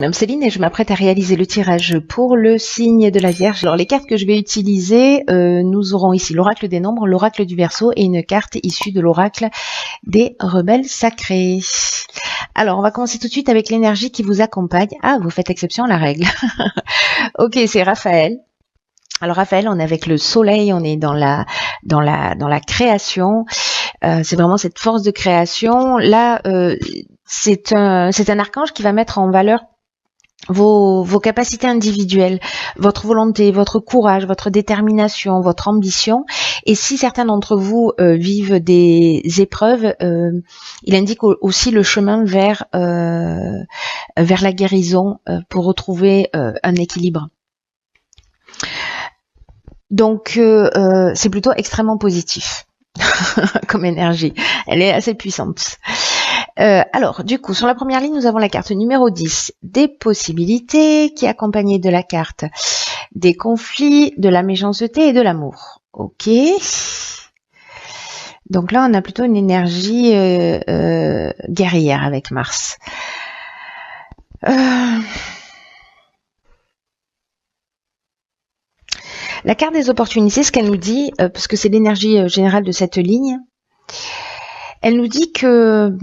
nomme Céline et je m'apprête à réaliser le tirage pour le signe de la Vierge. Alors les cartes que je vais utiliser, nous aurons ici l'oracle des nombres, l'oracle du Verseau et une carte issue de l'oracle des rebelles sacrés. Alors on va commencer tout de suite avec l'énergie qui vous accompagne. Ah, vous faites exception à la règle. Ok, c'est Raphaël. Alors Raphaël, on est avec le soleil, on est dans la création. C'est vraiment cette force de création. Là, c'est un archange qui va mettre en valeur vos capacités individuelles, votre volonté, votre courage, votre détermination, votre ambition. Et si certains d'entre vous vivent des épreuves, il indique aussi le chemin vers la guérison pour retrouver un équilibre. Donc c'est plutôt extrêmement positif comme énergie. Elle est assez puissante. Alors, du coup, sur la première ligne, nous avons la carte numéro 10, des possibilités, qui est accompagnée de la carte des conflits, de la méchanceté et de l'amour. Ok. Donc là, on a plutôt une énergie guerrière avec Mars. La carte des opportunités, ce qu'elle nous dit, parce que c'est l'énergie générale de cette ligne, elle nous dit que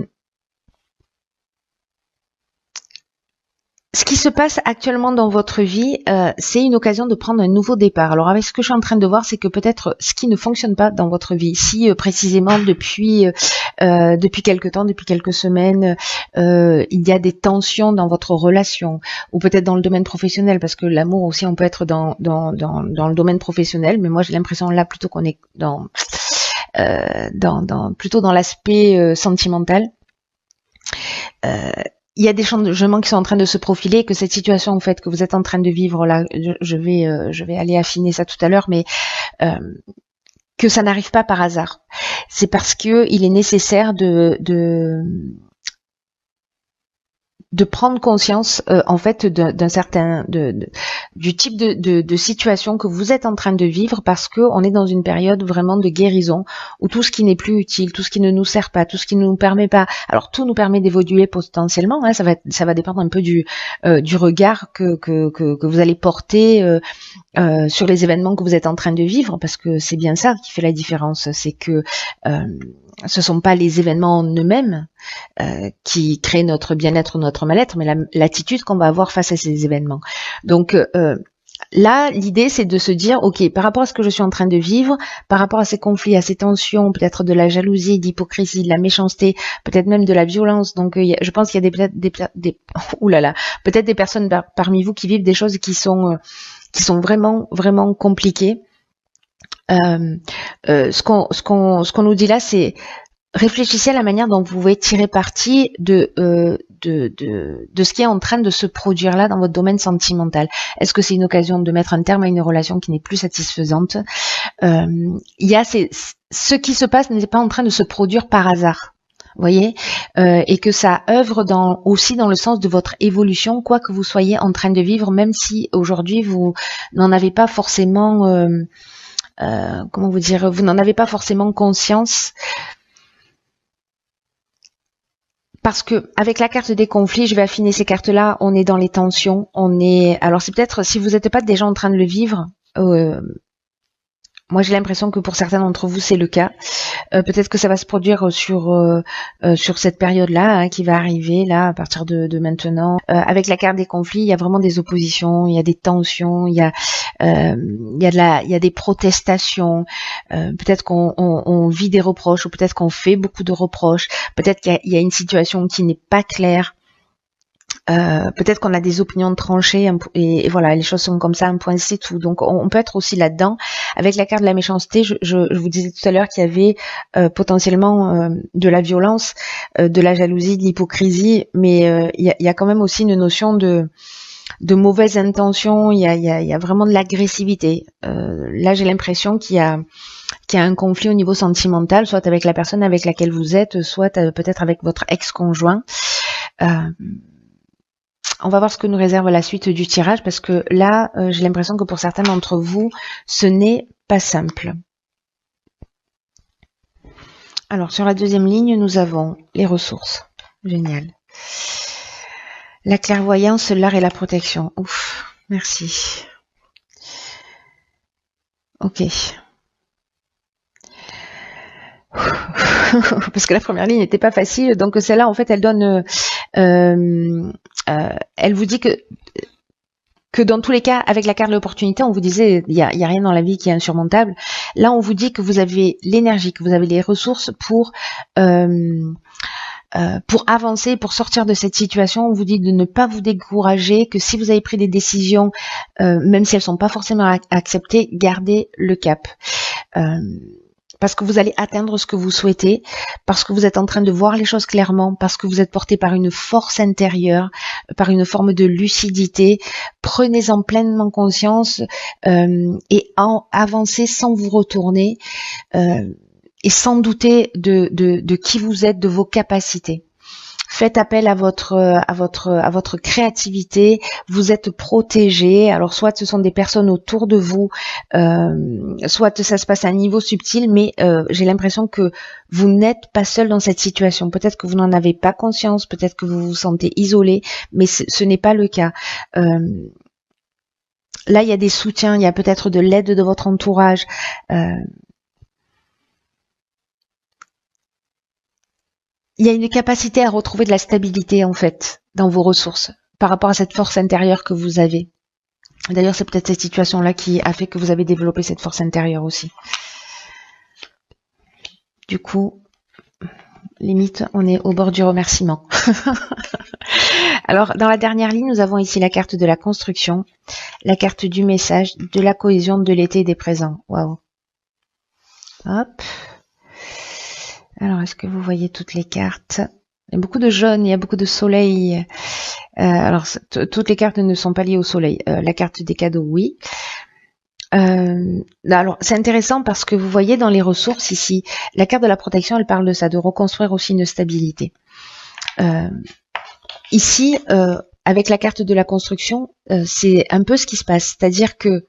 ce qui se passe actuellement dans votre vie, c'est une occasion de prendre un nouveau départ. Alors avec ce que je suis en train de voir, c'est que peut-être ce qui ne fonctionne pas dans votre vie, si précisément depuis quelque temps, depuis quelques semaines, il y a des tensions dans votre relation, ou peut-être dans le domaine professionnel, parce que l'amour aussi, on peut être dans le domaine professionnel, mais moi j'ai l'impression là plutôt qu'on est plutôt dans l'aspect sentimental. Il y a des changements qui sont en train de se profiler et que cette situation en fait que vous êtes en train de vivre là, je vais aller affiner ça tout à l'heure, mais que ça n'arrive pas par hasard. C'est parce que il est nécessaire de prendre conscience en fait d'un certain du type de situation que vous êtes en train de vivre, parce que on est dans une période vraiment de guérison où tout ce qui n'est plus utile, tout ce qui ne nous sert pas, tout ce qui ne nous permet pas, alors tout nous permet d'évoluer potentiellement, hein, ça va dépendre un peu du regard que vous allez porter sur les événements que vous êtes en train de vivre, parce que c'est bien ça qui fait la différence, c'est que ce sont pas les événements en eux-mêmes qui créent notre bien-être ou notre mal-être, mais l'attitude qu'on va avoir face à ces événements. Donc là, l'idée, c'est de se dire, ok, par rapport à ce que je suis en train de vivre, par rapport à ces conflits, à ces tensions, peut-être de la jalousie, de l'hypocrisie, de la méchanceté, peut-être même de la violence. Donc, je pense qu'il y a peut-être des personnes parmi vous qui vivent des choses qui sont vraiment, vraiment compliquées. Ce qu'on nous dit là, c'est réfléchissez à la manière dont vous pouvez tirer parti de ce qui est en train de se produire là dans votre domaine sentimental. Est-ce que c'est une occasion de mettre un terme à une relation qui n'est plus satisfaisante? Ce qui se passe n'est pas en train de se produire par hasard. Voyez, et que ça œuvre aussi dans le sens de votre évolution, quoi que vous soyez en train de vivre, même si aujourd'hui vous n'en avez pas forcément vous n'en avez pas forcément conscience. Parce que avec la carte des conflits, je vais affiner ces cartes-là, on est dans les tensions, alors c'est peut-être, si vous n'êtes pas déjà en train de le vivre, moi j'ai l'impression que pour certains d'entre vous c'est le cas. Peut-être que ça va se produire sur cette période-là, hein, qui va arriver là à partir de maintenant. Avec la carte des conflits, il y a vraiment des oppositions, il y a des tensions, il y a des protestations. Peut-être qu'on vit des reproches, ou peut-être qu'on fait beaucoup de reproches. Peut-être qu'il y a une situation qui n'est pas claire. Peut-être qu'on a des opinions tranchées et voilà, les choses sont comme ça, un point c'est tout. Donc on peut être aussi là-dedans. Avec la carte de la méchanceté, je vous disais tout à l'heure qu'il y avait potentiellement de la violence, de la jalousie, de l'hypocrisie, mais il y a quand même aussi une notion de mauvaise intention. Il y a vraiment de l'agressivité. Là j'ai l'impression qu'il y a un conflit au niveau sentimental, soit avec la personne avec laquelle vous êtes, soit peut-être avec votre ex-conjoint. On va voir ce que nous réserve la suite du tirage, parce que là, j'ai l'impression que pour certains d'entre vous, ce n'est pas simple. Alors, sur la deuxième ligne, nous avons les ressources. Génial. La clairvoyance, l'art et la protection. Ouf, merci. Ok. Parce que la première ligne n'était pas facile, donc celle-là, en fait, elle donne... elle vous dit que dans tous les cas, avec la carte de l'opportunité, on vous disait, il y a rien dans la vie qui est insurmontable. Là, on vous dit que vous avez l'énergie, que vous avez les ressources pour avancer, pour sortir de cette situation. On vous dit de ne pas vous décourager, que si vous avez pris des décisions, même si elles sont pas forcément acceptées, gardez le cap. Parce que vous allez atteindre ce que vous souhaitez, parce que vous êtes en train de voir les choses clairement, parce que vous êtes porté par une force intérieure, par une forme de lucidité. Prenez-en pleinement conscience et avancez sans vous retourner et sans douter de qui vous êtes, de vos capacités. Faites appel à votre créativité. Vous êtes protégé. Alors soit ce sont des personnes autour de vous, soit ça se passe à un niveau subtil, mais j'ai l'impression que vous n'êtes pas seul dans cette situation. Peut-être que vous n'en avez pas conscience, peut-être que vous vous sentez isolé, mais ce n'est pas le cas. Là, il y a des soutiens, il y a peut-être de l'aide de votre entourage. Il y a une capacité à retrouver de la stabilité, en fait, dans vos ressources, par rapport à cette force intérieure que vous avez. D'ailleurs, c'est peut-être cette situation-là qui a fait que vous avez développé cette force intérieure aussi. Du coup, limite, on est au bord du remerciement. Alors, dans la dernière ligne, nous avons ici la carte de la construction, la carte du message, de la cohésion, de l'été et des présents. Waouh. Hop. Alors, est-ce que vous voyez toutes les cartes? Il y a beaucoup de jaune, il y a beaucoup de soleil. Alors, toutes les cartes ne sont pas liées au soleil. La carte des cadeaux, oui. Alors, c'est intéressant parce que vous voyez dans les ressources ici, la carte de la protection, elle parle de ça, de reconstruire aussi une stabilité. Ici, avec la carte de la construction, c'est un peu ce qui se passe. C'est-à-dire que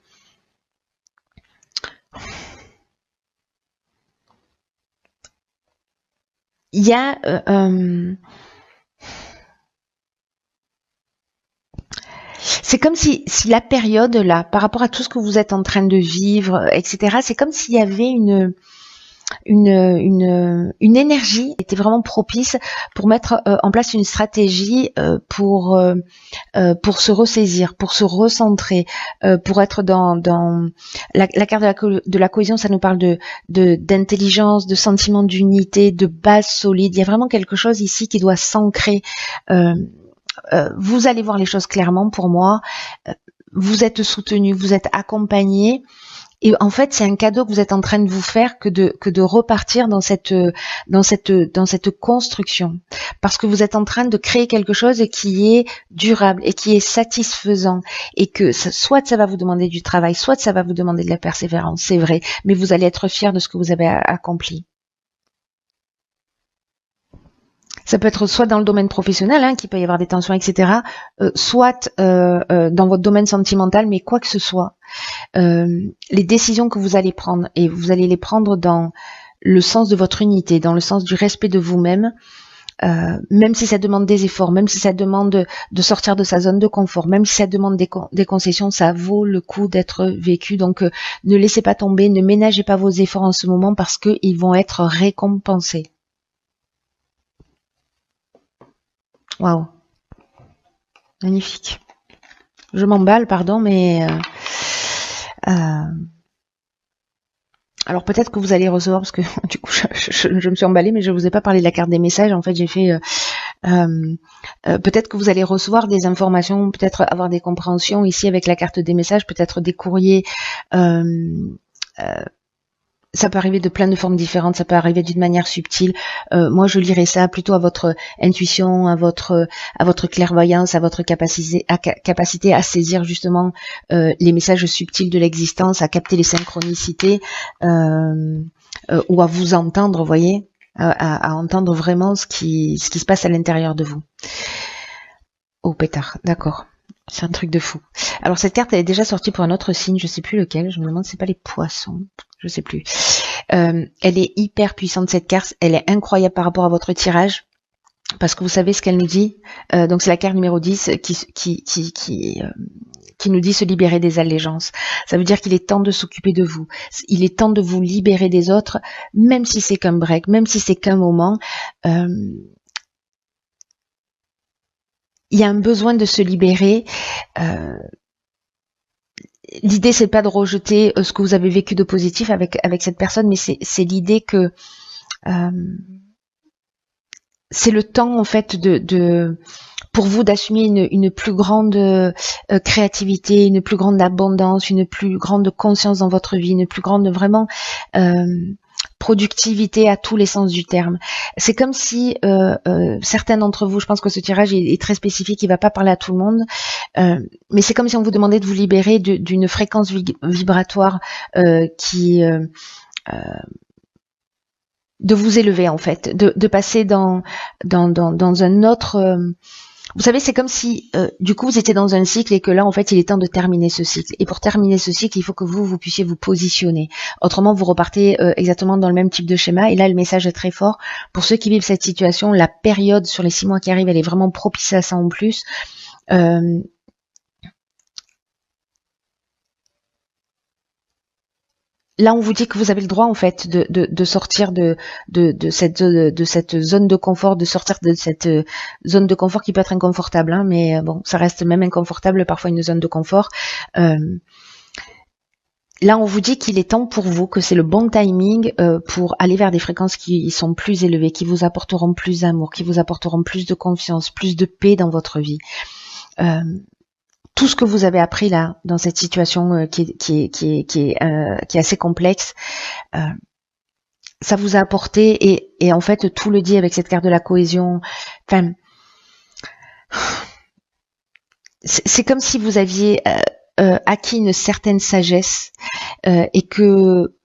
il y a c'est comme si la période là, par rapport à tout ce que vous êtes en train de vivre, etc., c'est comme s'il y avait une énergie qui était vraiment propice pour mettre en place une stratégie pour se ressaisir, pour se recentrer, pour être dans la carte de la cohésion. Ça nous parle d'intelligence, de sentiment d'unité, de base solide. Il y a vraiment quelque chose ici qui doit s'ancrer. Vous allez voir les choses clairement pour moi. Vous êtes soutenu, vous êtes accompagné. Et en fait, c'est un cadeau que vous êtes en train de vous faire que de repartir dans cette construction. Parce que vous êtes en train de créer quelque chose qui est durable et qui est satisfaisant. Et que soit ça va vous demander du travail, soit ça va vous demander de la persévérance, c'est vrai. Mais vous allez être fier de ce que vous avez accompli. Ça peut être soit dans le domaine professionnel, qu'il peut y avoir des tensions, etc., soit dans votre domaine sentimental, mais quoi que ce soit, les décisions que vous allez prendre, et vous allez les prendre dans le sens de votre unité, dans le sens du respect de vous-même, même si ça demande des efforts, même si ça demande de sortir de sa zone de confort, même si ça demande des concessions, ça vaut le coup d'être vécu. Donc ne laissez pas tomber, ne ménagez pas vos efforts en ce moment parce qu'ils vont être récompensés. Waouh, magnifique. Je m'emballe, pardon, mais alors peut-être que vous allez recevoir, parce que du coup je me suis emballée, mais je vous ai pas parlé de la carte des messages. En fait, j'ai fait peut-être que vous allez recevoir des informations, peut-être avoir des compréhensions ici avec la carte des messages, peut-être des courriers. Ça peut arriver de plein de formes différentes, ça peut arriver d'une manière subtile. Moi, je lirais ça plutôt à votre intuition, à votre clairvoyance, à votre capacité à saisir justement les messages subtils de l'existence, à capter les synchronicités, ou à vous entendre, vous voyez, à entendre vraiment ce qui se passe à l'intérieur de vous. Oh pétard, d'accord. C'est un truc de fou. Alors cette carte, elle est déjà sortie pour un autre signe, je sais plus lequel, je me demande si c'est pas les poissons, je sais plus. Elle est hyper puissante cette carte, elle est incroyable par rapport à votre tirage. parce que vous savez ce qu'elle nous dit. Donc c'est la carte numéro 10 qui nous dit se libérer des allégeances. Ça veut dire qu'il est temps de s'occuper de vous. Il est temps de vous libérer des autres, même si c'est qu'un break, même si c'est qu'un moment. Il y a un besoin de se libérer. L'idée, c'est pas de rejeter ce que vous avez vécu de positif avec cette personne, mais c'est l'idée que c'est le temps en fait pour vous d'assumer une plus grande créativité, une plus grande abondance, une plus grande conscience dans votre vie, une plus grande vraiment productivité à tous les sens du terme. C'est comme si certains d'entre vous, je pense que ce tirage est très spécifique, il va pas parler à tout le monde, mais c'est comme si on vous demandait de vous libérer d'une fréquence vibratoire qui de vous élever en fait, de passer dans un autre. Vous savez, c'est comme si du coup vous étiez dans un cycle et que là en fait il est temps de terminer ce cycle. Et pour terminer ce cycle, il faut que vous puissiez vous positionner. Autrement, vous repartez exactement dans le même type de schéma. Et là, le message est très fort pour ceux qui vivent cette situation. La période sur les 6 mois qui arrivent, elle est vraiment propice à ça en plus. Là, on vous dit que vous avez le droit en fait de sortir de cette zone de confort, de sortir de cette zone de confort qui peut être inconfortable, hein, mais bon, ça reste même inconfortable parfois une zone de confort. Là, on vous dit qu'il est temps pour vous, que c'est le bon timing pour aller vers des fréquences qui sont plus élevées, qui vous apporteront plus d'amour, qui vous apporteront plus de confiance, plus de paix dans votre vie. Tout ce que vous avez appris là dans cette situation qui est assez complexe, ça vous a apporté et en fait tout le dit avec cette carte de la cohésion. Enfin, c'est comme si vous aviez acquis une certaine sagesse et que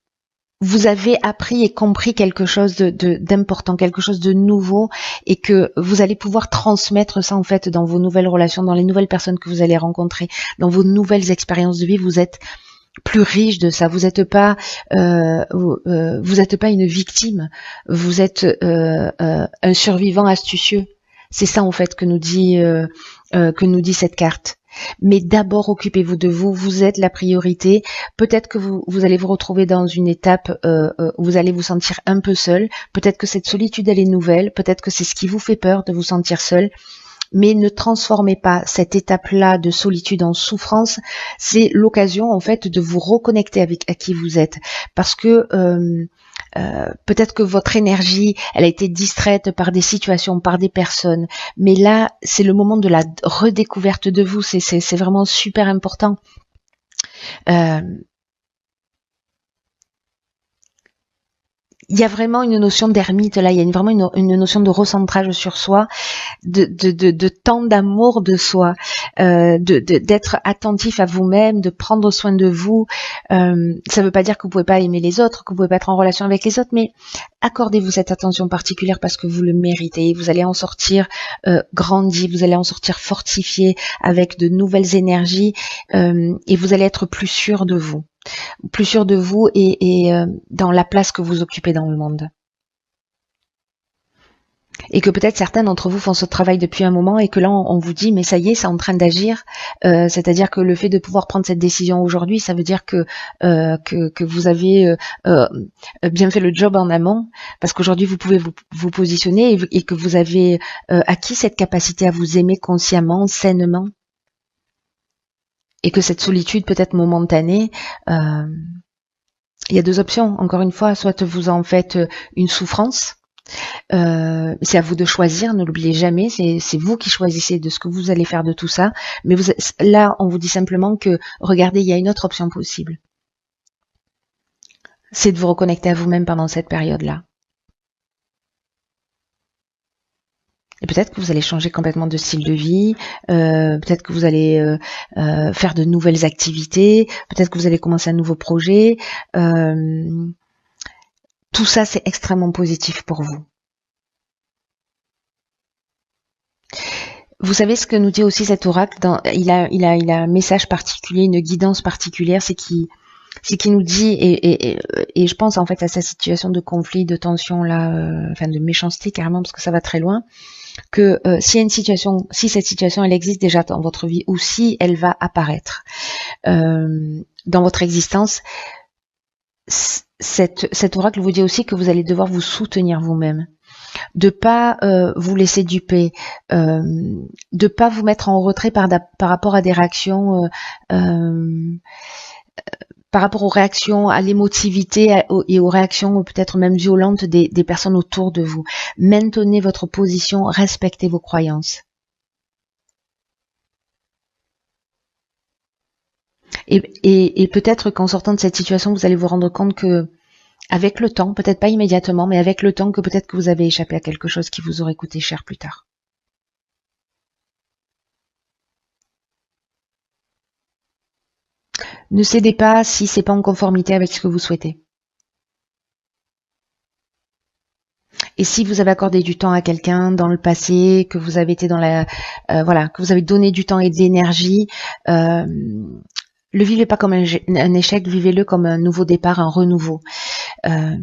vous avez appris et compris quelque chose d'important, quelque chose de nouveau, et que vous allez pouvoir transmettre ça en fait dans vos nouvelles relations, dans les nouvelles personnes que vous allez rencontrer, dans vos nouvelles expériences de vie. Vous êtes plus riche de ça. Vous n'êtes pas, vous êtes pas une victime. Vous êtes un survivant astucieux. C'est ça en fait que nous dit cette carte. Mais d'abord, occupez-vous de vous. Vous êtes la priorité. Peut-être que vous allez vous retrouver dans une étape où vous allez vous sentir un peu seul. Peut-être que cette solitude, elle est nouvelle. Peut-être que c'est ce qui vous fait peur de vous sentir seul. Mais ne transformez pas cette étape-là de solitude en souffrance. C'est l'occasion, en fait, de vous reconnecter à qui vous êtes. Parce que peut-être que votre énergie, elle a été distraite par des situations, par des personnes. Mais là, c'est le moment de la redécouverte de vous. C'est vraiment super important. Il y a vraiment une notion d'ermite là, il y a vraiment une notion de recentrage sur soi, de temps d'amour de soi, d'être attentif à vous-même, de prendre soin de vous. Ça ne veut pas dire que vous pouvez pas aimer les autres, que vous pouvez pas être en relation avec les autres, mais accordez-vous cette attention particulière parce que vous le méritez. Vous allez en sortir grandi, vous allez en sortir fortifié avec de nouvelles énergies et vous allez être plus sûr de vous. Plus sûr de vous et dans la place que vous occupez dans le monde. Et que peut-être certains d'entre vous font ce travail depuis un moment et que là on vous dit mais ça y est, c'est en train d'agir. C'est-à-dire que le fait de pouvoir prendre cette décision aujourd'hui, ça veut dire que vous avez bien fait le job en amont, parce qu'aujourd'hui vous pouvez vous positionner et que vous avez acquis cette capacité à vous aimer consciemment, sainement. Et que cette solitude peut être momentanée, il y a deux options, encore une fois, soit vous en faites une souffrance, c'est à vous de choisir, ne l'oubliez jamais, c'est vous qui choisissez de ce que vous allez faire de tout ça, mais là on vous dit simplement que, regardez, il y a une autre option possible, c'est de vous reconnecter à vous-même pendant cette période-là. Et peut-être que vous allez changer complètement de style de vie, peut-être que vous allez faire de nouvelles activités, peut-être que vous allez commencer un nouveau projet. Tout ça, c'est extrêmement positif pour vous. Vous savez ce que nous dit aussi cet oracle, il a un message particulier, une guidance particulière, c'est qui nous dit, et je pense en fait à sa situation de conflit, de tension là, enfin de méchanceté carrément, parce que ça va très loin. que si cette situation elle existe déjà dans votre vie ou si elle va apparaître dans votre existence, cet oracle vous dit aussi que vous allez devoir vous soutenir vous-même, de pas vous laisser duper, de pas vous mettre en retrait par rapport à des réactions, par rapport aux réactions, à l'émotivité et aux réactions peut-être même violentes des personnes autour de vous. Maintenez votre position, respectez vos croyances. Et peut-être qu'en sortant de cette situation, vous allez vous rendre compte que, avec le temps, peut-être pas immédiatement, mais avec le temps, que peut-être que vous avez échappé à quelque chose qui vous aurait coûté cher plus tard. Ne cédez pas si c'est pas en conformité avec ce que vous souhaitez. Et si vous avez accordé du temps à quelqu'un dans le passé, que vous avez été dans la, voilà, que vous avez donné du temps et de l'énergie, le vivez pas comme un échec, vivez-le comme un nouveau départ, un renouveau. Ça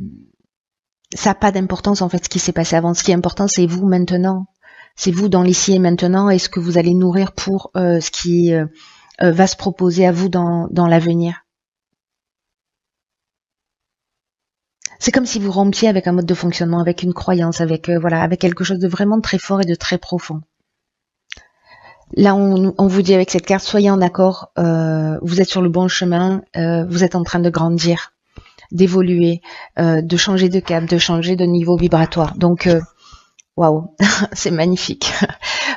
n'a pas d'importance en fait ce qui s'est passé avant. Ce qui est important, c'est vous maintenant. C'est vous dans l'ici et maintenant et ce que vous allez nourrir pour ce qui va se proposer à vous dans l'avenir. C'est comme si vous rompiez avec un mode de fonctionnement, avec une croyance, avec voilà, avec quelque chose de vraiment très fort et de très profond. Là, on vous dit avec cette carte, soyez en accord, vous êtes sur le bon chemin, vous êtes en train de grandir, d'évoluer, de changer de cap, de changer de niveau vibratoire. Donc, waouh, c'est magnifique.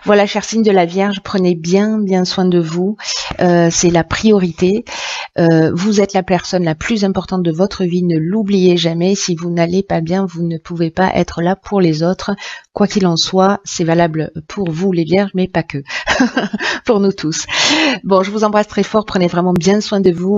Voilà, chers signes de la Vierge, prenez bien soin de vous. C'est la priorité. Vous êtes la personne la plus importante de votre vie. Ne l'oubliez jamais. Si vous n'allez pas bien, vous ne pouvez pas être là pour les autres. Quoi qu'il en soit, c'est valable pour vous les Vierges, mais pas que. Pour nous tous. Bon, je vous embrasse très fort. Prenez vraiment bien soin de vous.